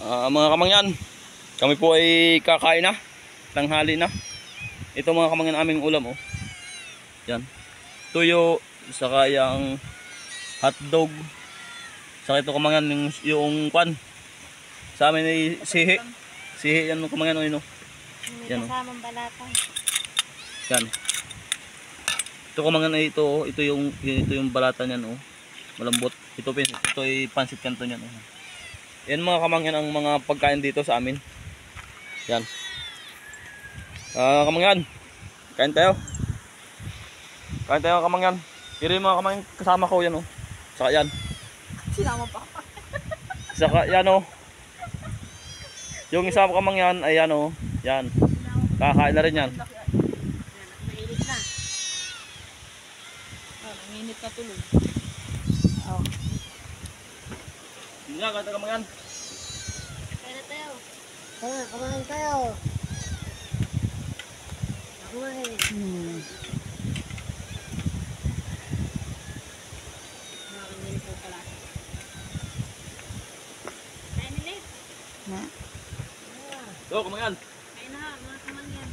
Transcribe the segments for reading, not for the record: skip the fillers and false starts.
Mga kamangyan, kami po ay kakain na, tanghali na. Ito mga kamangyan aming ulam oh. Yan. Tuyo, saka yung hotdog. Saka ito kamangyan yung kwan. Sa amin ay sihi. Sihi yan mga kamangyan oh, yan oh. Kasamang balata. Yan. Ito kamangyan ay ito yung balata niyan oh. Malambot. Ito ay pansit kanto niyan oh. Yan mga kamangyan ang mga pagkain dito sa amin. Yan. Kamangyan. Kain tayo. Kain tayo kamangyan. Pero yung mga kamangyan kasama ko yan oh. Saka yan. Sinama pa. Saka yan oh. Yung isa kamangyan ay yan oh. Yan. Kakain na rin yan. Mainit na. Mainit na tuloy. Oh. Hindi nga, kata kamangyan. Kaya na tayo. Kumain tayo. Kumain. Nakakamilit po pala. Kaya nilit. Ito kamangyan. Kaya na ha, mga kamangyan.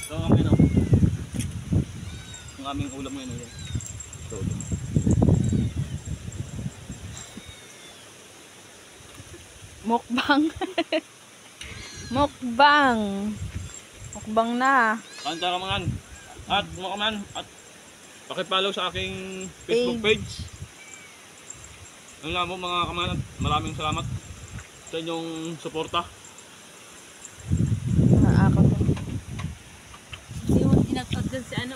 Ito kamangyan oh. Ang aming ulam ngayon oh. Ito. Mukbang. Mukbang. Mukbang na. Kain tayo kamangyan. At mga kamangyan, at pakipollow sa aking Facebook page. Yun nga po mga kamangyan, maraming salamat sa inyong suporta. Ako to. Hindi mo tinagpag dun si ano